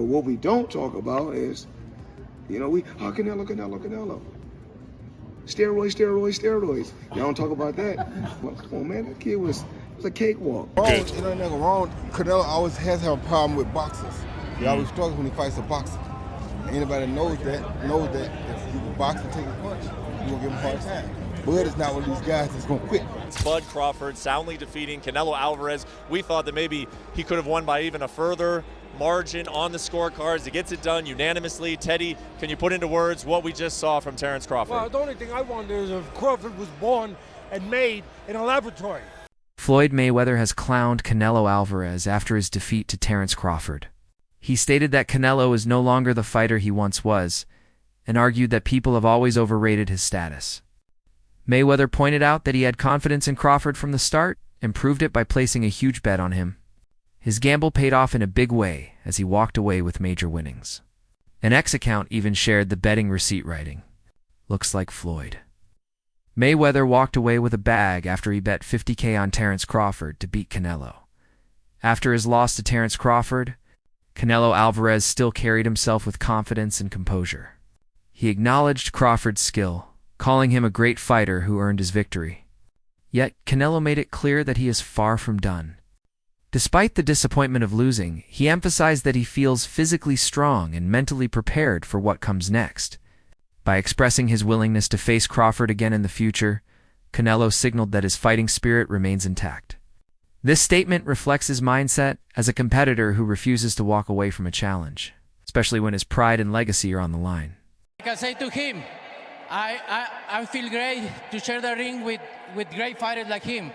what we don't talk about is, Canelo. Steroids. Y'all don't talk about that. Well, come on, man, that kid was a cakewalk. Wrong. Canelo always has had a problem with boxers. He always struggles when he fights a boxer. Anybody knows that if you can box and take a punch, you're gonna give him a hard time. Bud is not one of these guys that's gonna quit. Bud Crawford soundly defeating Canelo Alvarez. We thought that maybe he could have won by even a further margin on the scorecards. He gets it done unanimously. Teddy, can you put into words what we just saw from Terence Crawford? Well, the only thing I wonder is if Crawford was born and made in a laboratory. Floyd Mayweather has clowned Canelo Alvarez after his defeat to Terence Crawford. He stated that Canelo is no longer the fighter he once was, and argued that people have always overrated his status. Mayweather pointed out that he had confidence in Crawford from the start and proved it by placing a huge bet on him. His gamble paid off in a big way as he walked away with major winnings. An X account even shared the betting receipt writing. Looks like Floyd. Mayweather walked away with a bag after he bet $50K on Terence Crawford to beat Canelo. After his loss to Terence Crawford, Canelo Alvarez still carried himself with confidence and composure. He acknowledged Crawford's skill, calling him a great fighter who earned his victory. Yet Canelo made it clear that he is far from done. Despite the disappointment of losing, he emphasized that he feels physically strong and mentally prepared for what comes next. By expressing his willingness to face Crawford again in the future, Canelo signaled that his fighting spirit remains intact. This statement reflects his mindset as a competitor who refuses to walk away from a challenge, especially when his pride and legacy are on the line. Like I say to him, I feel great to share the ring with great fighters like him.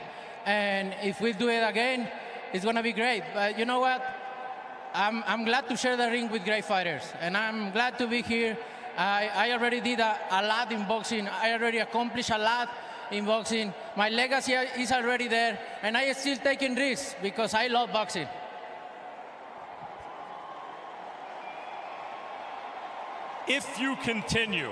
And if we do it again, it's going to be great. But you know what? I'm glad to share the ring with great fighters. And I'm glad to be here. I already did a lot in boxing. I already accomplished a lot in boxing. My legacy is already there. And I am still taking risks because I love boxing. If you continue,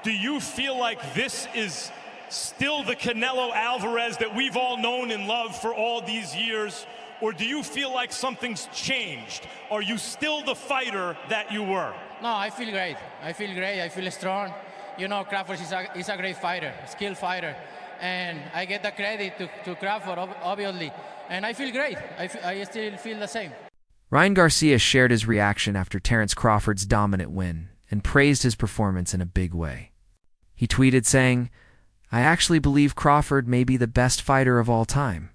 do you feel like this is still the Canelo Alvarez that we've all known and loved for all these years? Or do you feel like something's changed? Are you still the fighter that you were? No, I feel great. I feel strong. You know, Crawford is a great fighter, a skilled fighter. And I get the credit to Crawford, obviously. And I feel great. I still feel the same. Ryan Garcia shared his reaction after Terence Crawford's dominant win and praised his performance in a big way. He tweeted saying, "I actually believe Crawford may be the best fighter of all time."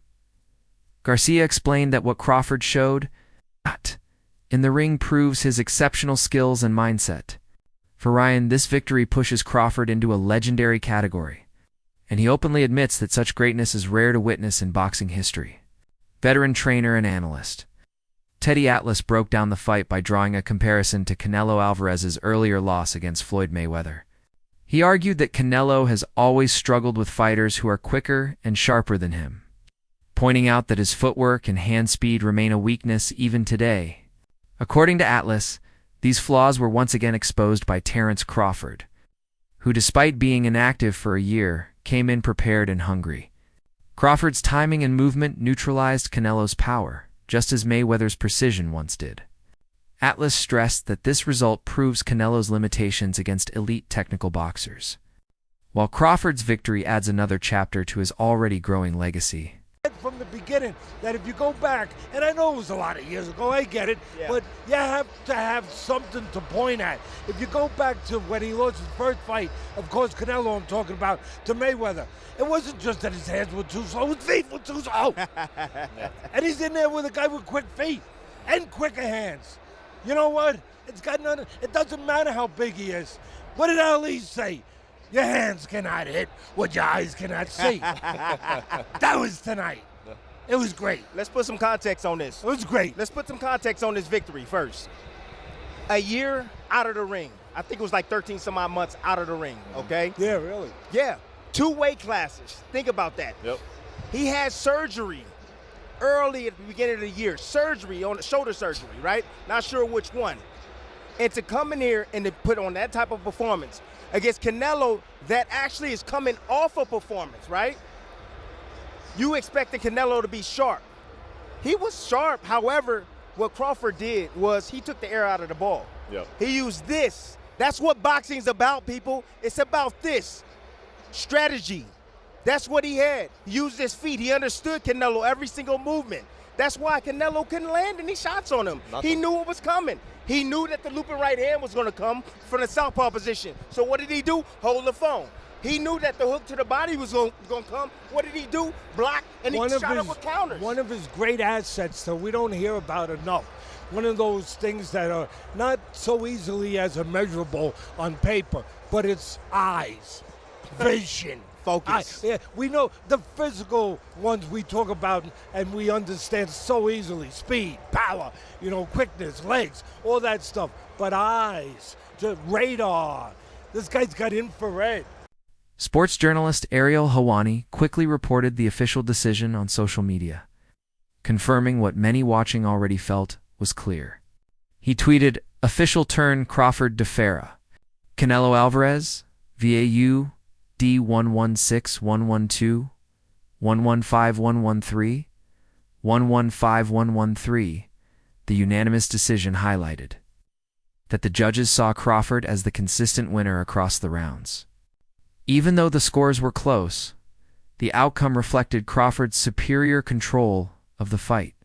Garcia explained that what Crawford showed in the ring proves his exceptional skills and mindset. For Ryan, this victory pushes Crawford into a legendary category, and he openly admits that such greatness is rare to witness in boxing history. Veteran trainer and analyst Teddy Atlas broke down the fight by drawing a comparison to Canelo Alvarez's earlier loss against Floyd Mayweather. He argued that Canelo has always struggled with fighters who are quicker and sharper than him, pointing out that his footwork and hand speed remain a weakness even today. According to Atlas, these flaws were once again exposed by Terence Crawford, who, despite being inactive for a year, came in prepared and hungry. Crawford's timing and movement neutralized Canelo's power, just as Mayweather's precision once did. Atlas stressed that this result proves Canelo's limitations against elite technical boxers, while Crawford's victory adds another chapter to his already growing legacy. From the beginning, that if you go back, and I know it was a lot of years ago, I get it, but you have to have something to point at. If you go back to when he lost his first fight, of course, Canelo I'm talking about, to Mayweather, it wasn't just that his hands were too slow, his feet were too slow. And he's in there with a guy with quick feet and quicker hands. You know what? It doesn't matter how big he is. What did Ali say? Your hands cannot hit what your eyes cannot see. That was tonight. It was great. Let's put some context on this. It was great. Let's put some context on this victory first. A year out of the ring. I think it was like 13 some odd months out of the ring, okay? Yeah, really? Yeah. 2 weight classes. Think about that. Yep. He had surgery early at the beginning of the year. Surgery, on shoulder surgery, right? Not sure which one. And to come in here and to put on that type of performance against Canelo that actually is coming off a performance, right? You expected Canelo to be sharp. He was sharp, however, what Crawford did was he took the air out of the ball. Yep. He used this. That's what boxing's about, people. It's about this. Strategy. That's what he had. He used his feet. He understood Canelo every single movement. That's why Canelo couldn't land any shots on him. He knew what was coming. He knew that the looping right hand was going to come from the southpaw position. So what did he do? Hold the phone. He knew that the hook to the body was going to come. What did he do? Block, and he shot up with counters. One of his great assets that we don't hear about enough. One of those things that are not so easily as immeasurable on paper, but it's eyes, vision. Focus. We know the physical ones we talk about and we understand so easily. Speed, power, quickness, legs, all that stuff. But eyes, just radar. This guy's got infrared. Sports journalist Ariel Hawani quickly reported the official decision on social media, confirming what many watching already felt was clear. He tweeted, "Official turn Crawford de Ferra. Canelo Alvarez, VAU, D116112, 115113, 115113, the unanimous decision highlighted that the judges saw Crawford as the consistent winner across the rounds. Even though the scores were close, the outcome reflected Crawford's superior control of the fight."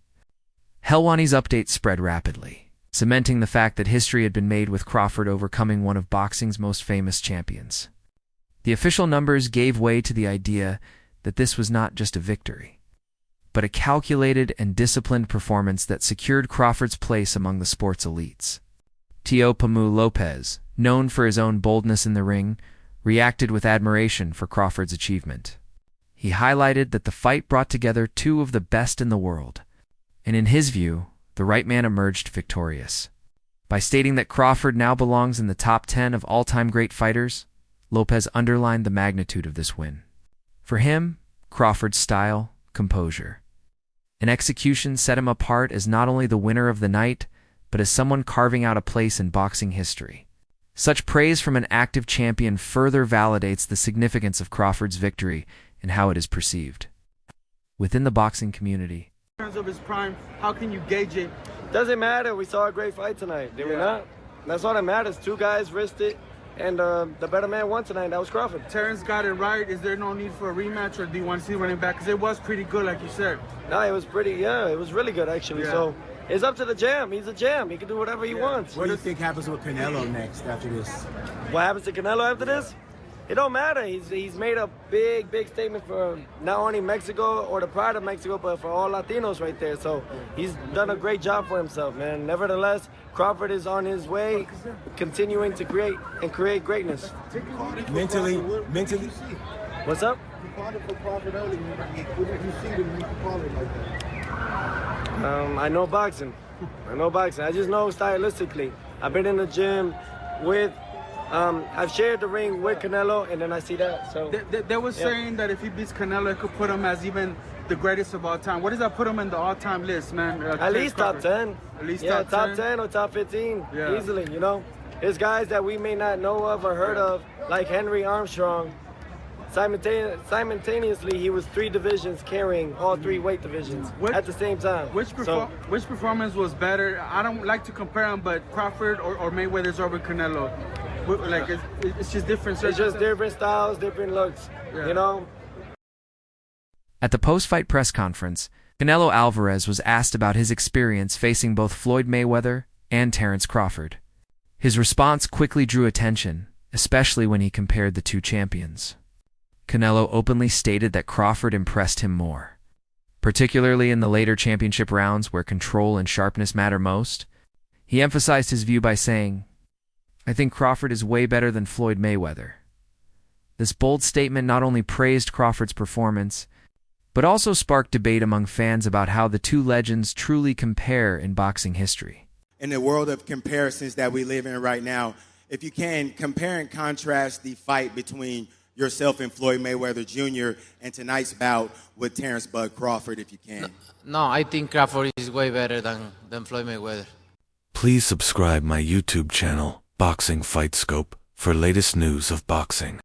Helwani's update spread rapidly, cementing the fact that history had been made with Crawford overcoming one of boxing's most famous champions. The official numbers gave way to the idea that this was not just a victory, but a calculated and disciplined performance that secured Crawford's place among the sport's elites. Teopamu Lopez, known for his own boldness in the ring, reacted with admiration for Crawford's achievement. He highlighted that the fight brought together two of the best in the world, and in his view, the right man emerged victorious. By stating that Crawford now belongs in the top 10 of all-time great fighters, Lopez underlined the magnitude of this win. For him, Crawford's style, composure, and execution set him apart as not only the winner of the night, but as someone carving out a place in boxing history. Such praise from an active champion further validates the significance of Crawford's victory and how it is perceived within the boxing community. In terms of his prime, how can you gauge it? Doesn't matter. We saw a great fight tonight, did we not? That's all that matters. Two guys risked it, and the better man won tonight. That was Crawford. Terence got it right. Is there no need for a rematch, or do you want to see running back? Because it was pretty good, like you said. No, it was pretty. Yeah, it was really good actually. So it's up to the jam. He's a jam. He can do whatever he wants. What do you think happens with Canelo next after this? What happens to Canelo after this? It don't matter. He's made a big statement for not only Mexico or the pride of Mexico, but for all Latinos right there. So he's done a great job for himself, man. Nevertheless, Crawford is on his way, continuing to create greatness. Mentally. What's up? You called it for Crawford earlier. What did you see when you called it like that? I know boxing. I just know stylistically. I've been in the gym with. I've shared the ring with Canelo, and then I see that. So they were saying that if he beats Canelo, it could put him as even the greatest of all time. What does that put him in the all-time list, man? At least top 10. At least top 10? 10 or top 15, easily. There's guys that we may not know of or heard of, like Henry Armstrong. Simultaneously, he was 3 divisions carrying all 3 weight divisions at the same time. Which performance was better? I don't like to compare them, but Crawford or Mayweather's over Canelo. Like it's just different. It's just different styles, different looks. At the post-fight press conference, Canelo Alvarez was asked about his experience facing both Floyd Mayweather and Terence Crawford. His response quickly drew attention, especially when he compared the two champions. Canelo openly stated that Crawford impressed him more, particularly in the later championship rounds where control and sharpness matter most. He emphasized his view by saying, "I think Crawford is way better than Floyd Mayweather." This bold statement not only praised Crawford's performance, but also sparked debate among fans about how the two legends truly compare in boxing history. In the world of comparisons that we live in right now, if you can, compare and contrast the fight between yourself and Floyd Mayweather Jr. and tonight's bout with Terence "Bud" Crawford, if you can. No, I think Crawford is way better than Floyd Mayweather. Please subscribe my YouTube channel, Boxing Fight Scope, for latest news of boxing.